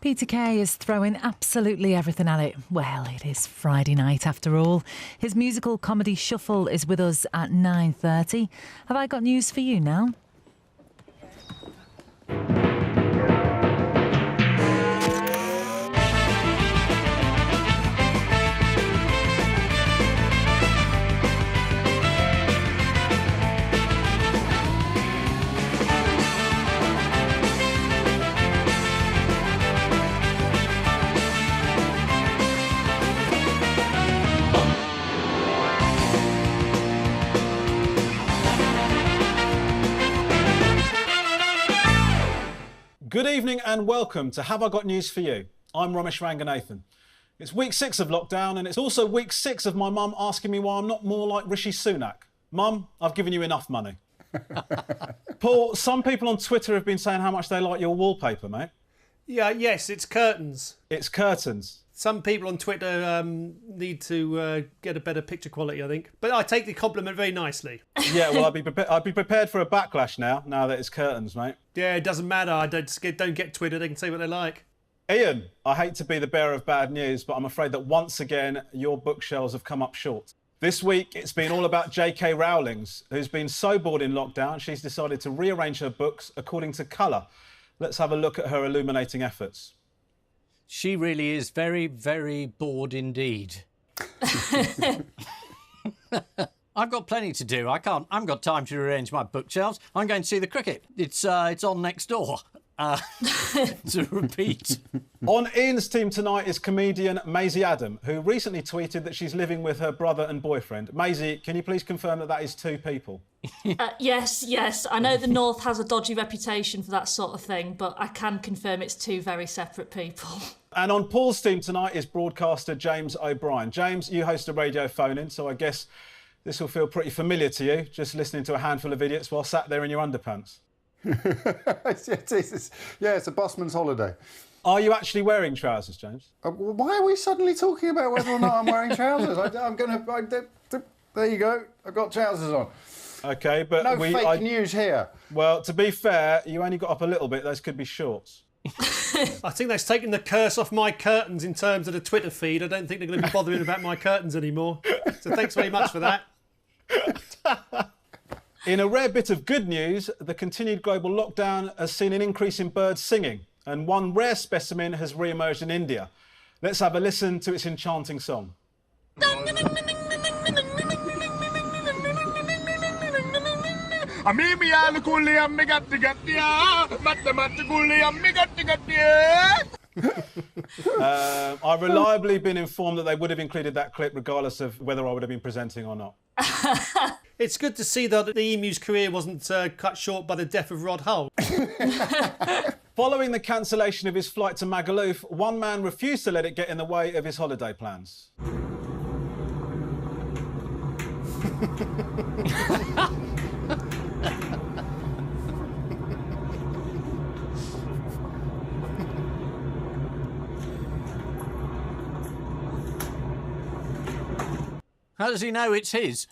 Peter Kay is throwing absolutely everything at it. Well, it is Friday night after all. His musical comedy Shuffle is with us at 9:30. Have I got news for you now? Good evening and welcome to Have I Got News For You? I'm Romesh Ranganathan. It's week 6 of lockdown and it's also week 6 of my mum asking me why I'm not more like Rishi Sunak. Mum, I've given you enough money. Paul, some people on Twitter have been saying how much they like your wallpaper, mate. Yes, it's curtains. It's curtains. Some people on Twitter need to get a better picture quality, I think. But I take the compliment very nicely. Yeah, well, I'd be prepared for a backlash now that it's curtains, mate. Yeah, it doesn't matter. I don't get Twitter. They can say what they like. Ian, I hate to be the bearer of bad news, but I'm afraid that once again, your bookshelves have come up short. This week, it's been all about J.K. Rowling's, who's been so bored in lockdown, she's decided to rearrange her books according to colour. Let's have a look at her illuminating efforts. She really is very, very bored indeed. I've got plenty to do. I haven't got time to rearrange my bookshelves. I'm going to see the cricket. It's on next door. To repeat. On Ian's team tonight is comedian Maisie Adam, who recently tweeted that she's living with her brother and boyfriend. Maisie, can you please confirm that is 2 people? Yes. I know the North has a dodgy reputation for that sort of thing, but I can confirm it's 2 very separate people. And on Paul's team tonight is broadcaster James O'Brien. James, you host a radio phone-in, so I guess this will feel pretty familiar to you, just listening to a handful of idiots while sat there in your underpants. It's a busman's holiday. Are you actually wearing trousers, James? Why are we suddenly talking about whether or not I'm wearing trousers? There you go. I've got trousers on. OK, but no fake news here. Well, to be fair, you only got up a little bit. Those could be shorts. I think that's taken the curse off my curtains in terms of the Twitter feed. I don't think they're going to be bothering about my curtains anymore. So thanks very much for that. In a rare bit of good news, the continued global lockdown has seen an increase in birds singing, and one rare specimen has re-emerged in India. Let's have a listen to its enchanting song. I've reliably been informed that they would have included that clip regardless of whether I would have been presenting or not. It's good to see that the emu's career wasn't cut short by the death of Rod Hull. Following the cancellation of his flight to Magaluf, one man refused to let it get in the way of his holiday plans. How does he know it's his?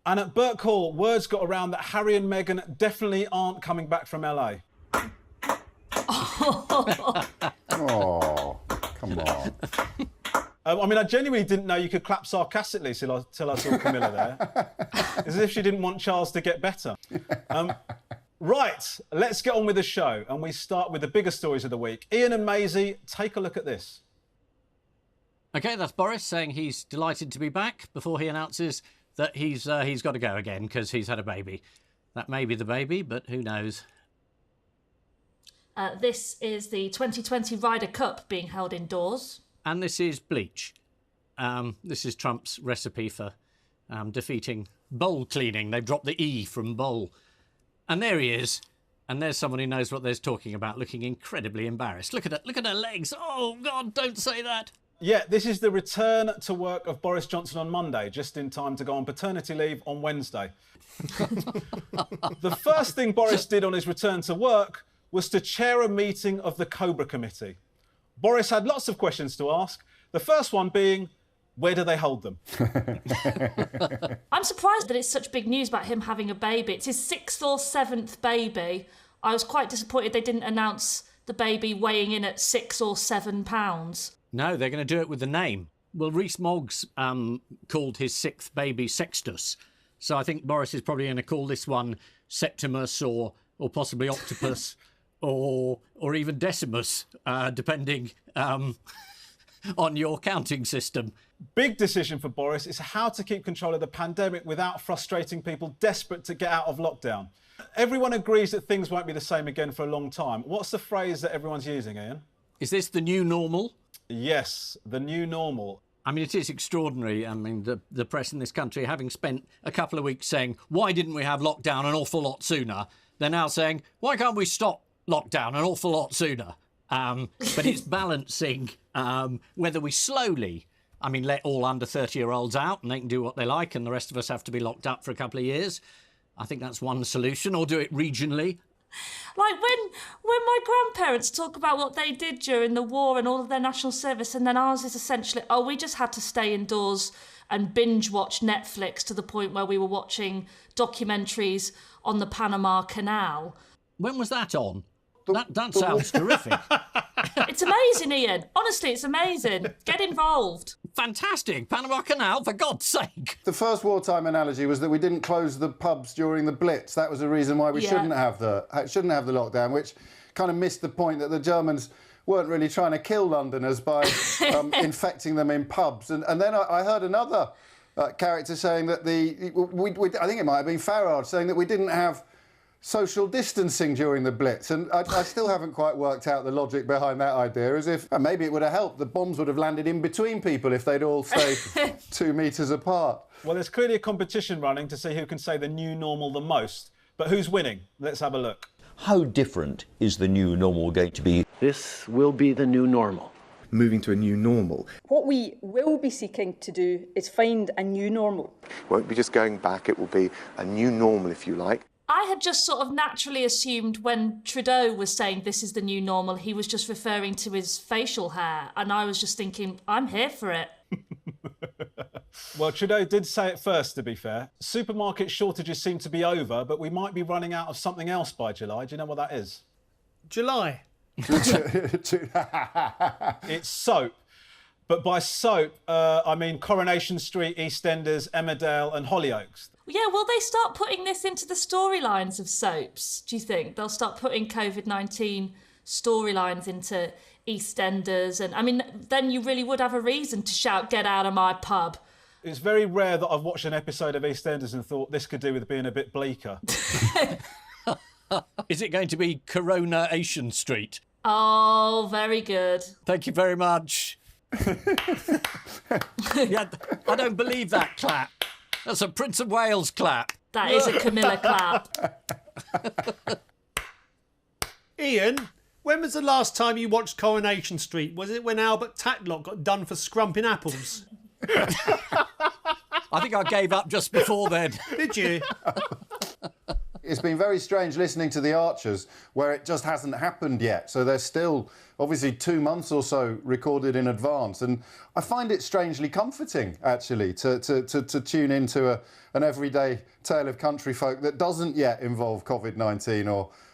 And at Burke Hall, words got around that Harry and Meghan definitely aren't coming back from LA. Oh, come on. I genuinely didn't know you could clap sarcastically till I saw Camilla there. As if she didn't want Charles to get better. Right, let's get on with the show. And we start with the bigger stories of the week. Ian and Maisie, take a look at this. OK, that's Boris saying he's delighted to be back before he announces that he's got to go again because he's had a baby. That may be the baby, but who knows? This is the 2020 Ryder Cup being held indoors. And this is bleach. This is Trump's recipe for defeating bowl cleaning. They've dropped the E from bowl. And there he is. And there's someone who knows what they're talking about, looking incredibly embarrassed. Look at her legs. Oh, God, don't say that. Yeah, this is the return to work of Boris Johnson on Monday, just in time to go on paternity leave on Wednesday. The first thing Boris did on his return to work was to chair a meeting of the Cobra Committee. Boris had lots of questions to ask, the first one being, where do they hold them? I'm surprised that it's such big news about him having a baby. It's his 6th or 7th baby. I was quite disappointed they didn't announce the baby weighing in at 6 or 7 pounds. No, they're going to do it with the name. Well, Rees Moggs called his 6th baby Sextus. So I think Boris is probably going to call this one Septimus or possibly Octopus or even Decimus, depending on your counting system. Big decision for Boris is how to keep control of the pandemic without frustrating people desperate to get out of lockdown. Everyone agrees that things won't be the same again for a long time. What's the phrase that everyone's using, Ian? Is this the new normal? Yes, the new normal. I mean, it is extraordinary. I mean, the press in this country, having spent a couple of weeks saying, why didn't we have lockdown an awful lot sooner? They're now saying, why can't we stop lockdown an awful lot sooner? But it's balancing whether we slowly, let all under 30-year-olds out and they can do what they like and the rest of us have to be locked up for a couple of years. I think that's one solution, or do it regionally. Like when my grandparents talk about what they did during the war and all of their national service, and then ours is essentially, we just had to stay indoors and binge watch Netflix to the point where we were watching documentaries on the Panama Canal. When was that on? That sounds terrific. It's amazing, Ian. Honestly, it's amazing. Get involved. Fantastic. Panama Canal, for God's sake. The first wartime analogy was that we didn't close the pubs during the Blitz. That was the reason why we shouldn't have the lockdown, which kind of missed the point that the Germans weren't really trying to kill Londoners by infecting them in pubs. And then I heard another character saying that I think it might have been Farage, saying that we didn't have social distancing during the Blitz, and I still haven't quite worked out the logic behind that idea, as if maybe it would have helped. The bombs would have landed in between people if they'd all stayed 2 metres apart. Well, there's clearly a competition running to see who can say the new normal the most. But who's winning? Let's have a look. How different is the new normal going to be? This will be the new normal. Moving to a new normal. What we will be seeking to do is find a new normal. Won't be just going back, it will be a new normal, if you like. I had just sort of naturally assumed when Trudeau was saying this is the new normal, he was just referring to his facial hair. And I was just thinking, I'm here for it. Well, Trudeau did say it first, to be fair. Supermarket shortages seem to be over, but we might be running out of something else by July. Do you know what that is? July. It's soap. But by soap, I mean Coronation Street, EastEnders, Emmerdale and Hollyoaks. Yeah, will they start putting this into the storylines of soaps, do you think? They'll start putting COVID-19 storylines into EastEnders. And then you really would have a reason to shout, get out of my pub. It's very rare that I've watched an episode of EastEnders and thought this could do with being a bit bleaker. Is it going to be Coronation Street? Oh, very good. Thank you very much. Yeah, I don't believe that clap. That's a Prince of Wales clap. That is a Camilla clap. Ian, when was the last time you watched Coronation Street? Was it when Albert Tatlock got done for scrumping apples? I think I gave up just before then. Did you? It's been very strange listening to the Archers, where it just hasn't happened yet. So there's still, obviously, 2 months or so recorded in advance. And I find it strangely comforting, actually, to tune into an everyday tale of country folk that doesn't yet involve COVID-19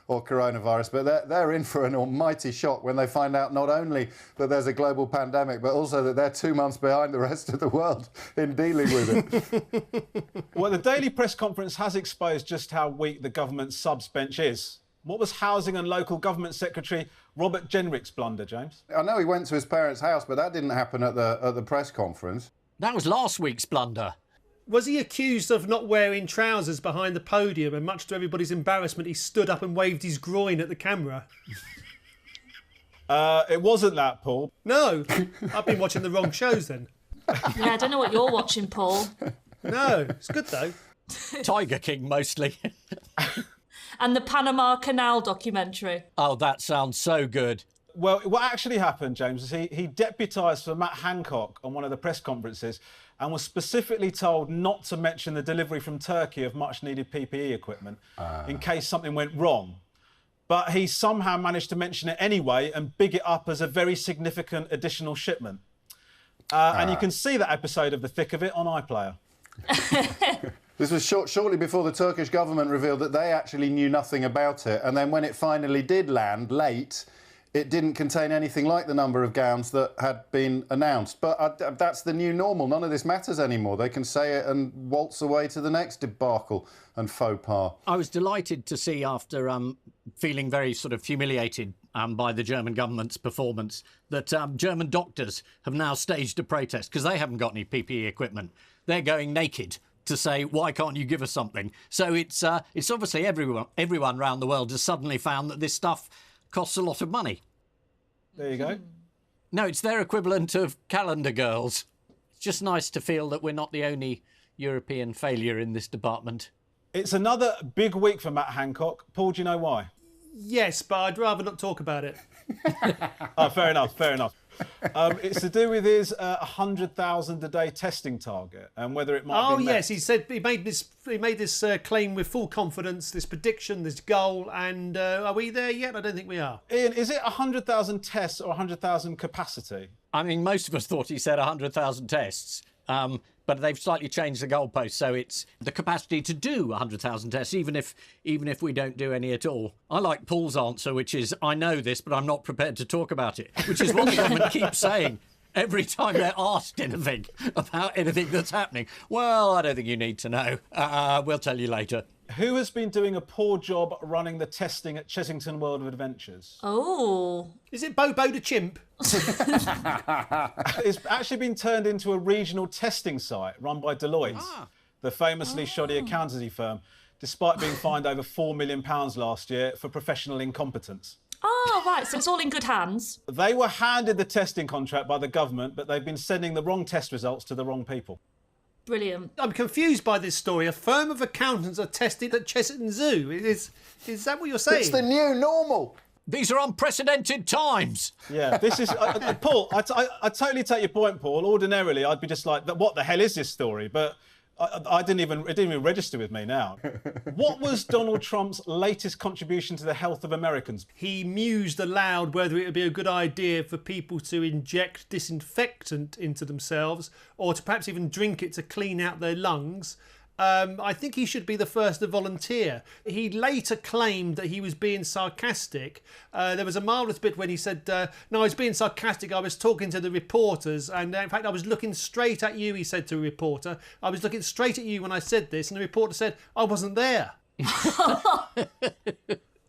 or coronavirus. But they're in for an almighty shock when they find out not only that there's a global pandemic, but also that they're 2 months behind the rest of the world in dealing with it. Well, the daily press conference has exposed just how weak the government subs bench is. What was Housing and Local Government Secretary Robert Jenrick's blunder, James? I know he went to his parents' house, but that didn't happen at the press conference. That was last week's blunder. Was he accused of not wearing trousers behind the podium, and much to everybody's embarrassment, he stood up and waved his groin at the camera? It wasn't that, Paul. No, I've been watching the wrong shows then. Yeah, I don't know what you're watching, Paul. No, it's good though. Tiger King, mostly. And the Panama Canal documentary. Oh, that sounds so good. Well, what actually happened, James, is he deputised for Matt Hancock on one of the press conferences and was specifically told not to mention the delivery from Turkey of much-needed PPE equipment in case something went wrong. But he somehow managed to mention it anyway and big it up as a very significant additional shipment. And you can see that episode of The Thick of It on iPlayer. This was shortly before the Turkish government revealed that they actually knew nothing about it. And then when it finally did land, late, it didn't contain anything like the number of gowns that had been announced. But that's the new normal. None of this matters anymore. They can say it and waltz away to the next debacle and faux pas. I was delighted to see, after feeling very sort of humiliated by the German government's performance, that German doctors have now staged a protest because they haven't got any PPE equipment. They're going naked to say, why can't you give us something? So it's obviously everyone around the world has suddenly found that this stuff costs a lot of money. There you go. No, it's their equivalent of calendar girls. It's just nice to feel that we're not the only European failure in this department. It's another big week for Matt Hancock. Paul, do you know why? Yes, but I'd rather not talk about it. Oh, fair enough, fair enough. It's to do with his 100,000 a day testing target and whether it might be met. Yes, he said he made this claim with full confidence, this prediction, this goal, and are we there yet? I don't think we are. Ian, is it 100,000 tests or 100,000 capacity? I mean, most of us thought he said 100,000 tests, but they've slightly changed the goalpost, so it's the capacity to do 100,000 tests, even if we don't do any at all. I like Paul's answer, which is, I know this, but I'm not prepared to talk about it, which is what the government keeps saying every time they're asked anything about anything that's happening. Well, I don't think you need to know. We'll tell you later. Who has been doing a poor job running the testing at Chessington World of Adventures? Oh. Is it Bobo the Chimp? It's actually been turned into a regional testing site run by Deloitte, the famously shoddy accountancy firm, despite being fined over £4 million last year for professional incompetence. Oh, right, so it's all in good hands. They were handed the testing contract by the government, but they've been sending the wrong test results to the wrong people. Brilliant. I'm confused by this story. A firm of accountants are tested at Chessington Zoo. Is that what you're saying? It's the new normal. These are unprecedented times. Yeah, this is... Paul, I totally take your point, Paul. Ordinarily, I'd be just like, what the hell is this story? But it didn't even register with me now. What was Donald Trump's latest contribution to the health of Americans? He mused aloud whether it would be a good idea for people to inject disinfectant into themselves or to perhaps even drink it to clean out their lungs. I think he should be the first to volunteer. He later claimed that he was being sarcastic. There was a marvellous bit when he said, no, I was being sarcastic. I was talking to the reporters. And in fact, I was looking straight at you, he said to a reporter. I was looking straight at you when I said this. And the reporter said, I wasn't there. I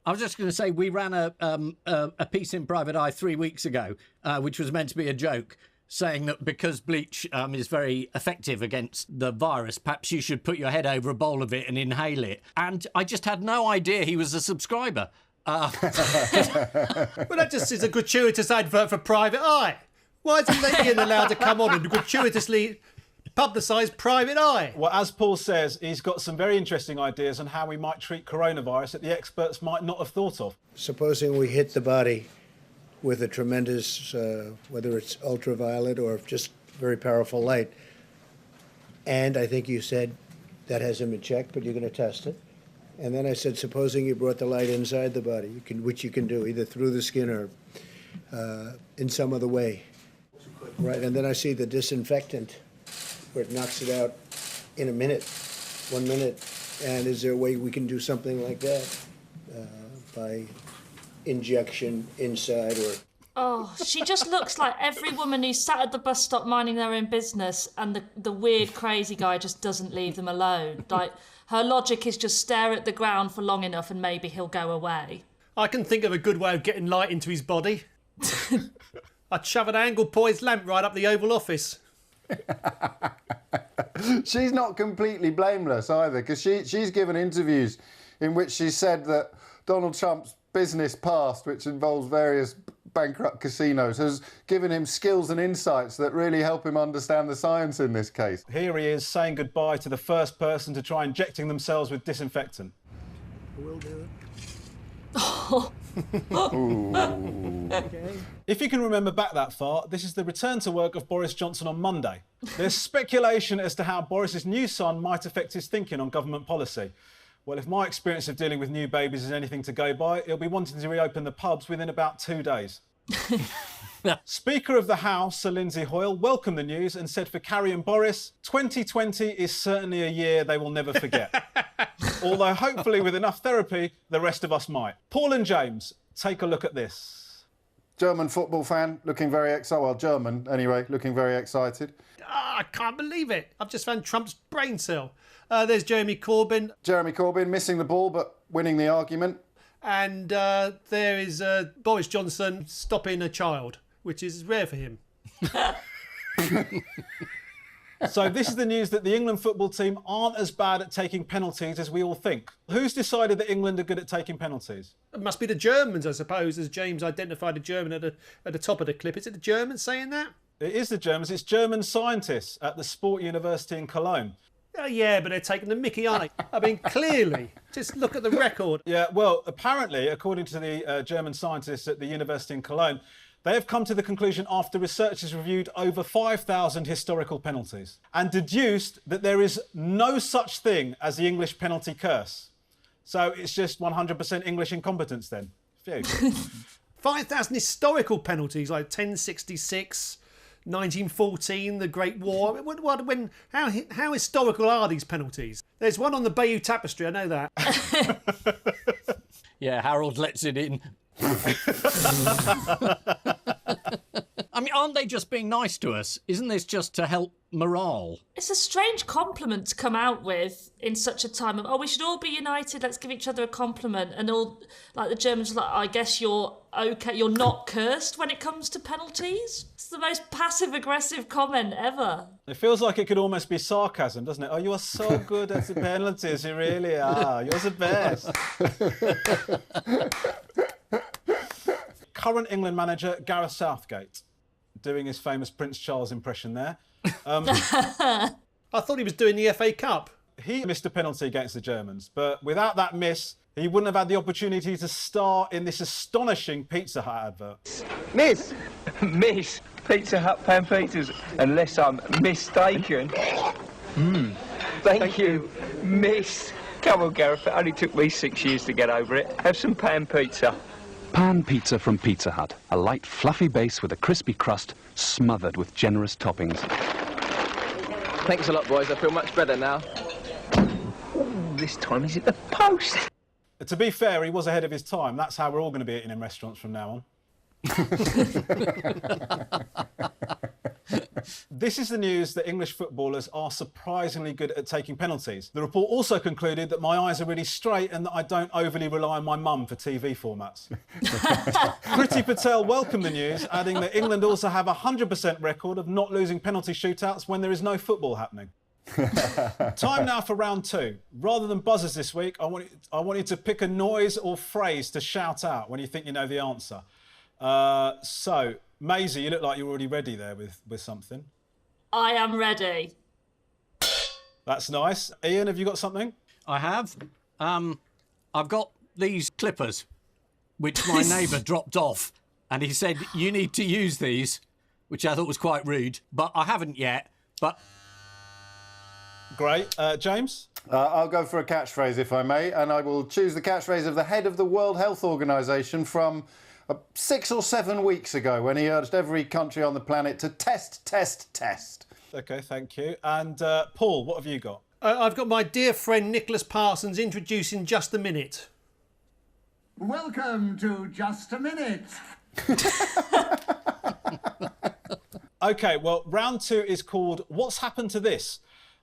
was just going to say, we ran a piece in Private Eye 3 weeks ago, which was meant to be a joke, saying that because bleach is very effective against the virus, perhaps you should put your head over a bowl of it and inhale it. And I just had no idea he was a subscriber. Well, that just is a gratuitous advert for Private Eye. Why isn't Ian allowed to come on and gratuitously publicise Private Eye? Well, as Paul says, he's got some very interesting ideas on how we might treat coronavirus that the experts might not have thought of. Supposing we hit the body with a tremendous, whether it's ultraviolet or just very powerful light. And I think you said that has him in check, but you're going to test it. And then I said, supposing you brought the light inside the body, which you can do, either through the skin or in some other way. Right, and then I see the disinfectant, where it knocks it out in a minute, 1 minute. And is there a way we can do something like that by injection inside or... Oh, she just looks like every woman who's sat at the bus stop minding their own business and the weird, crazy guy just doesn't leave them alone. Like, her logic is just stare at the ground for long enough and maybe he'll go away. I can think of a good way of getting light into his body. I'd shove an angle-poised lamp right up the Oval Office. She's not completely blameless either, because she's given interviews in which she said that Donald Trump's business past, which involves various bankrupt casinos, has given him skills and insights that really help him understand the science in this case. Here he is saying goodbye to the first person to try injecting themselves with disinfectant. We'll do it. If you can remember back that far, this is the return to work of Boris Johnson on Monday. There's speculation as to how Boris's new son might affect his thinking on government policy. Well, if my experience of dealing with new babies is anything to go by, he'll be wanting to reopen the pubs within about 2 days. Speaker of the House, Sir Lindsay Hoyle, welcomed the news and said for Carrie and Boris, 2020 is certainly a year they will never forget. Although hopefully with enough therapy, the rest of us might. Paul and James, take a look at this. German football fan, looking very excited. Well, German anyway, looking very excited. I can't believe it. I've just found Trump's brain cell. There's Jeremy Corbyn. Jeremy Corbyn missing the ball but winning the argument. And there is Boris Johnson stopping a child, which is rare for him. So this is the news that the England football team aren't as bad at taking penalties as we all think. Who's decided that England are good at taking penalties? It must be the Germans, I suppose, as James identified a German at the top of the clip. Is it the Germans saying that? It is the Germans. It's German scientists at the Sport University in Cologne. Yeah, but they're taking the mickey, aren't they? I mean, clearly. Just look at the record. Yeah, well, apparently, according to the German scientists at the University in Cologne, they have come to the conclusion after researchers reviewed over 5,000 historical penalties and deduced that there is no such thing as the English penalty curse. So it's just 100% English incompetence then. Phew. 5,000 historical penalties, like 1066, 1914, the Great War. How historical are these penalties? There's one on the Bayeux Tapestry, I know that. Yeah, Harold lets it in. I mean, aren't they just being nice to us? Isn't this just to help morale? It's a strange compliment to come out with in such a time of, we should all be united, let's give each other a compliment. And all, like the Germans are like, I guess you're okay, you're not cursed when it comes to penalties. It's the most passive-aggressive comment ever. It feels like it could almost be sarcasm, doesn't it? Oh, you are so good at the penalties, you really are. You're the best. Current England manager, Gareth Southgate, doing his famous Prince Charles impression there. I thought he was doing the FA Cup. He missed a penalty against the Germans, but without that miss, he wouldn't have had the opportunity to star in this astonishing Pizza Hut advert. Miss Pizza Hut pan pizzas, unless I'm mistaken. Thank you, Miss. Come on, Gareth, it only took me 6 years to get over it. Have some pan pizza. Pan pizza from Pizza Hut. A light, fluffy base with a crispy crust smothered with generous toppings. Thanks a lot, boys. I feel much better now. Ooh, this time he's at the post. To be fair, he was ahead of his time. That's how we're all going to be eating in restaurants from now on. This is the news that English footballers are surprisingly good at taking penalties. The report also concluded that my eyes are really straight and that I don't overly rely on my mum for TV formats. Priti Patel welcomed the news, adding that England also have a 100% record of not losing penalty shootouts when there is no football happening. Time now for round two. Rather than buzzers this week, I want you to pick a noise or phrase to shout out when you think you know the answer. So, Maisie, you look like you're already ready there with something. I am ready. That's nice. Ian, have you got something? I have. I've got these clippers, which my neighbour dropped off, and he said, you need to use these, which I thought was quite rude, but I haven't yet, but... Great. James? I'll go for a catchphrase, if I may, and I will choose the catchphrase of the head of the World Health Organization from 6 or 7 weeks ago when he urged every country on the planet to test. OK, thank you. And Paul, what have you got? I've got my dear friend Nicholas Parsons introducing Just a Minute. Welcome to Just a Minute. OK, well, round two is called What's Happened to This?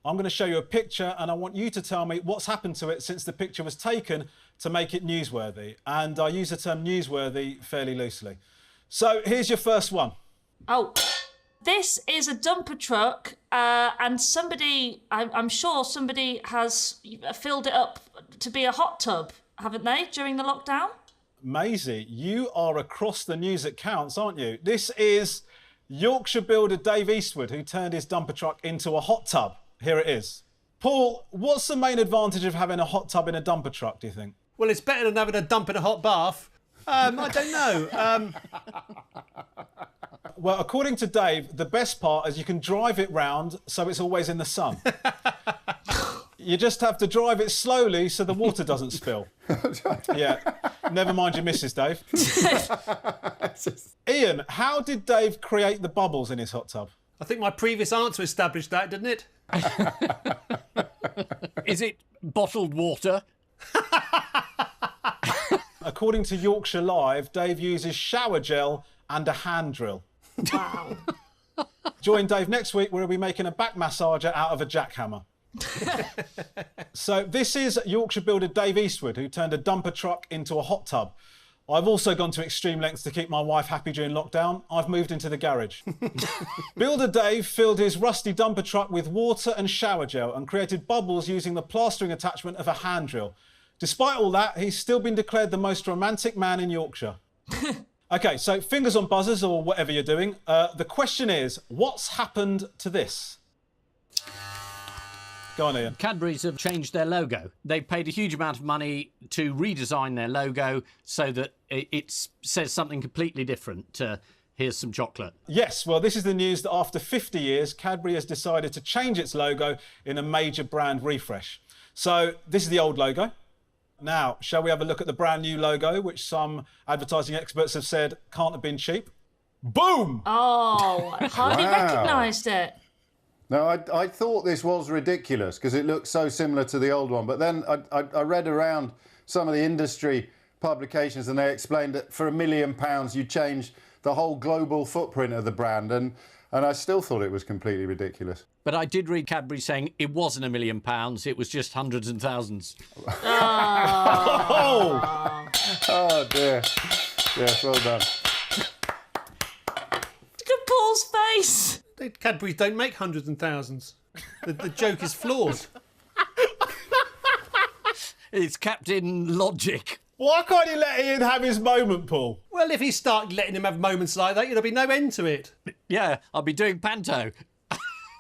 I'm going to show you a picture and I want you to tell me what's happened to it since the picture was taken to make it newsworthy. And I use the term newsworthy fairly loosely. So here's your first one. Oh, this is a dumper truck and somebody, I'm sure somebody has filled it up to be a hot tub, haven't they, during the lockdown? Maisie, you are across the news that counts, aren't you? This is Yorkshire builder Dave Eastwood who turned his dumper truck into a hot tub. Here it is. Paul, what's the main advantage of having a hot tub in a dumper truck, do you think? Well, it's better than having a dump in a hot bath. I don't know. Well, according to Dave, the best part is you can drive it round so it's always in the sun. You just have to drive it slowly so the water doesn't spill. Yeah, never mind your missus, Dave. Ian, how did Dave create the bubbles in his hot tub? I think my previous answer established that, didn't it? Is it bottled water? According to Yorkshire Live, Dave uses shower gel and a hand drill. Wow. Join Dave next week where he'll be making a back massager out of a jackhammer. So this is Yorkshire builder Dave Eastwood, who turned a dumper truck into a hot tub. I've also gone to extreme lengths to keep my wife happy during lockdown. I've moved into the garage. Builder Dave filled his rusty dumper truck with water and shower gel and created bubbles using the plastering attachment of a hand drill. Despite all that, he's still been declared the most romantic man in Yorkshire. OK, so fingers on buzzers or whatever you're doing. The question is, what's happened to this? Go on, Ian. Cadbury's have changed their logo. They've paid a huge amount of money to redesign their logo so that it says something completely different. Here's some chocolate. Yes, well, this is the news that after 50 years, Cadbury has decided to change its logo in a major brand refresh. So this is the old logo. Now, shall we have a look at the brand new logo, which some advertising experts have said can't have been cheap? Boom! Oh, I hardly recognised it. No, I thought this was ridiculous because it looked so similar to the old one. But then I read around some of the industry publications and they explained that for £1 million you change the whole global footprint of the brand. And I still thought it was completely ridiculous. But I did read Cadbury saying it wasn't £1 million, it was just hundreds and thousands. Oh dear. Yes, well done. Look at Paul's face. Cadbury's don't make hundreds and thousands. The joke is flawed. It's Captain Logic. Why can't you let Ian have his moment, Paul? Well, if he start letting him have moments like that, there'll be no end to it. Yeah, I'll be doing panto.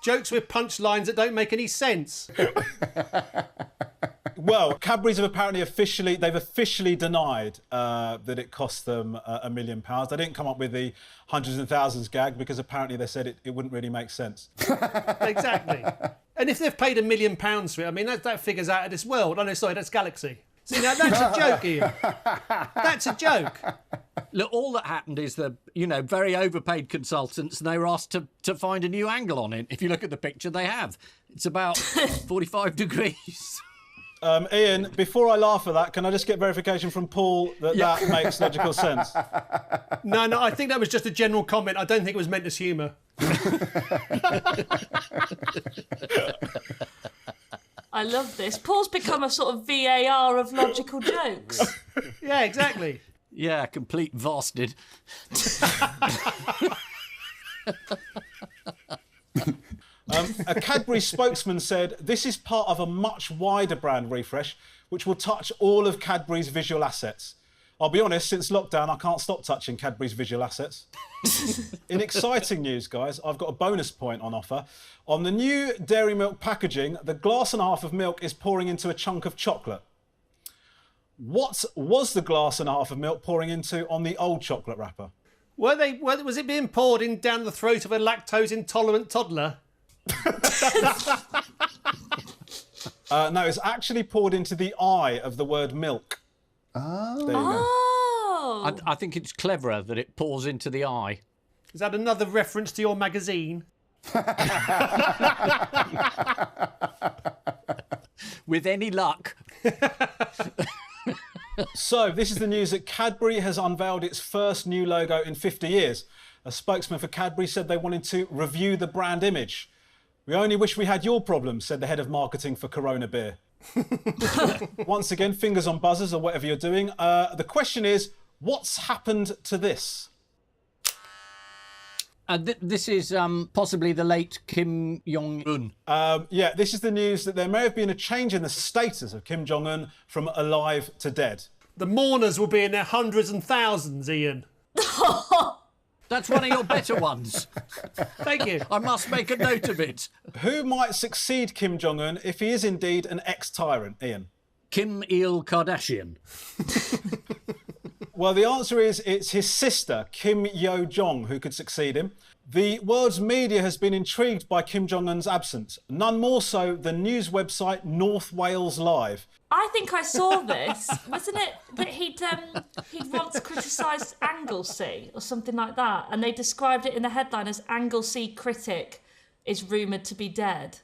Jokes with punchlines that don't make any sense. Well, Cadbury's have apparently officially denied that it cost them £1 million. They didn't come up with the hundreds and thousands gag because apparently they said it wouldn't really make sense. Exactly. And if they've paid £1 million for it, I mean, that figure's out of this world. Oh, no, sorry, that's Galaxy. See, now that's a joke, Ian. That's a joke. Look, all that happened is the, very overpaid consultants, and they were asked to find a new angle on it. If you look at the picture, they have. It's about 45 degrees. Ian, before I laugh at that, can I just get verification from Paul that makes logical sense? No, I think that was just a general comment. I don't think it was meant as humour. I love this. Paul's become a sort of VAR of logical jokes. Yeah, exactly. Yeah, complete vasted. A Cadbury spokesman said, this is part of a much wider brand refresh, which will touch all of Cadbury's visual assets. I'll be honest, since lockdown, I can't stop touching Cadbury's visual assets. In exciting news, guys, I've got a bonus point on offer. On the new dairy milk packaging, the glass and a half of milk is pouring into a chunk of chocolate. What was the glass and a half of milk pouring into on the old chocolate wrapper? Was it being poured in down the throat of a lactose-intolerant toddler? No, it's actually poured into the eye of the word milk. Oh. There you go. I think it's cleverer that it pours into the eye. Is that another reference to your magazine? With any luck. So, this is the news that Cadbury has unveiled its first new logo in 50 years. A spokesman for Cadbury said they wanted to review the brand image. We only wish we had your problems, said the head of marketing for Corona Beer. Once again, fingers on buzzers or whatever you're doing. The question is, what's happened to this? This is possibly the late Kim Jong-un. Yeah, this is the news that there may have been a change in the status of Kim Jong-un from alive to dead. The mourners will be in their hundreds and thousands, Ian. That's one of your better ones. Thank you. I must make a note of it. Who might succeed Kim Jong-un if he is indeed an ex-tyrant, Ian? Kim Il Kardashian. Well, the answer is it's his sister, Kim Yo-jong, who could succeed him. The world's media has been intrigued by Kim Jong-un's absence, none more so than news website North Wales Live. I think I saw this. Wasn't it that he'd once criticised Anglesey or something like that, and they described it in the headline as Anglesey critic is rumoured to be dead.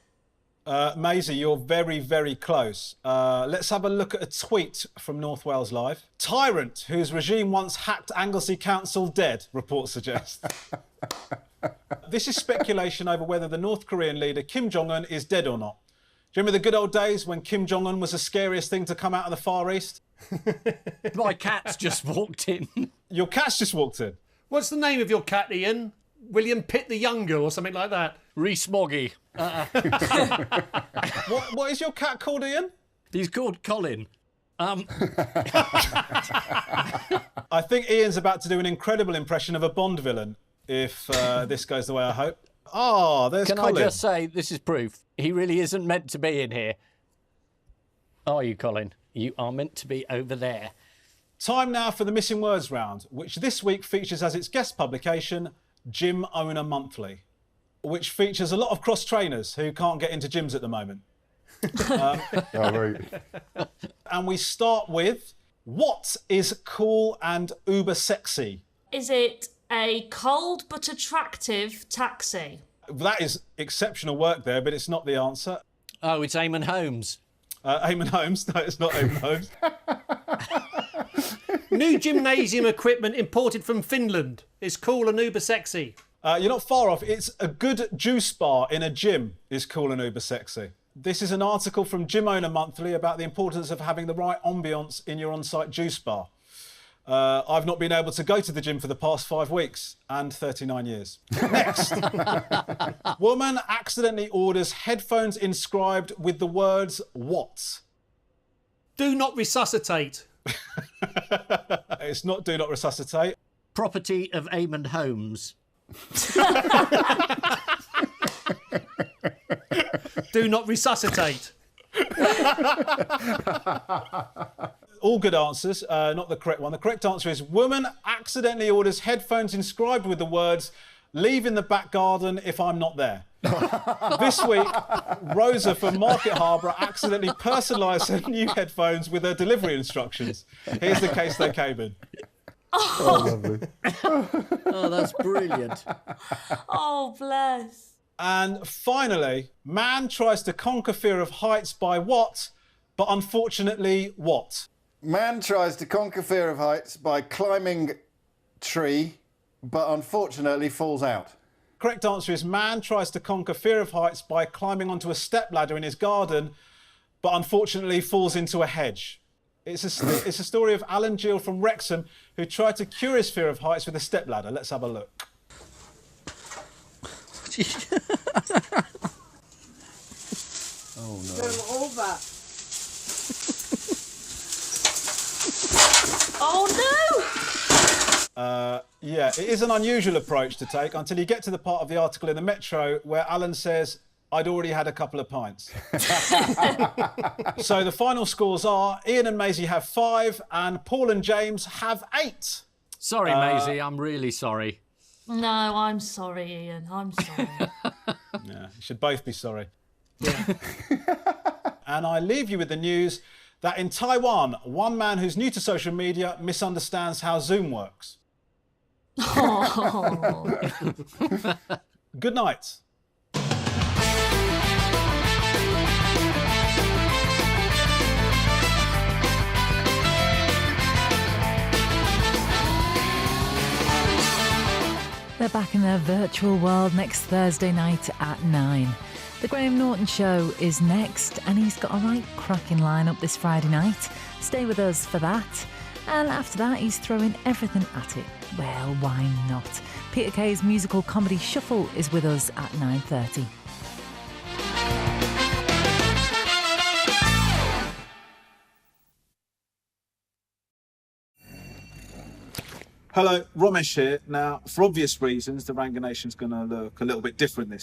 Maisie, you're very, very close. Let's have a look at a tweet from North Wales Live. Tyrant whose regime once hacked Anglesey Council dead, reports suggest. This is speculation over whether the North Korean leader Kim Jong-un is dead or not. Do you remember the good old days when Kim Jong-un was the scariest thing to come out of the Far East? My cat's just walked in. Your cat's just walked in? What's the name of your cat, Ian? William Pitt the Younger or something like that? Reese Moggy. What is your cat called, Ian? He's called Colin. I think Ian's about to do an incredible impression of a Bond villain, if this goes the way I hope. Oh, there's Colin. Can I just say, this is proof. He really isn't meant to be in here. Are you, Colin? You are meant to be over there. Time now for the Missing Words round, which this week features as its guest publication, Gym Owner Monthly, which features a lot of cross-trainers who can't get into gyms at the moment. And we start with, what is cool and uber sexy? Is it a cold but attractive taxi? That is exceptional work there, but it's not the answer. Oh, it's Eamon Holmes. Eamon Holmes? No, it's not Eamon Holmes. New gymnasium equipment imported from Finland is cool and uber sexy. You're not far off. It's a good juice bar in a gym is cool and uber sexy. This is an article from Gym Owner Monthly about the importance of having the right ambience in your on-site juice bar. I've not been able to go to the gym for the past 5 weeks and 39 years. Next. Woman accidentally orders headphones inscribed with the words, what? Do not resuscitate. It's not do not resuscitate. Property of Eamon Holmes. Do not resuscitate. All good answers, not the correct one. The correct answer is woman accidentally orders headphones inscribed with the words, leave in the back garden if I'm not there. This week, Rosa from Market Harbour accidentally personalised her new headphones with her delivery instructions. Here's the case they came in. Oh, lovely. Oh, that's brilliant. Oh, bless. And finally, man tries to conquer fear of heights by what? But unfortunately, what? Man tries to conquer fear of heights by climbing tree, but unfortunately falls out. Correct answer is man tries to conquer fear of heights by climbing onto a stepladder in his garden, but unfortunately falls into a hedge. It's a story of Alan Gill from Wrexham who tried to cure his fear of heights with a stepladder. Let's have a look. Oh no. Go over. Oh no! Yeah, it is an unusual approach to take until you get to the part of the article in the Metro where Alan says, I'd already had a couple of pints. So the final scores are Ian and Maisie have 5 and Paul and James have 8. Sorry, Maisie, I'm really sorry. No, I'm sorry, Ian. I'm sorry. Yeah, you should both be sorry. Yeah. And I leave you with the news that in Taiwan, one man who's new to social media misunderstands how Zoom works. Oh. Good night. They're back in their virtual world next Thursday night at 9. The Graham Norton Show is next, and he's got a right cracking lineup this Friday night. Stay with us for that. And after that, he's throwing everything at it. Well, why not? Peter Kay's musical comedy Shuffle is with us at 9:30. Hello, Romesh here. Now, for obvious reasons, the Ranganation's going to look a little bit different this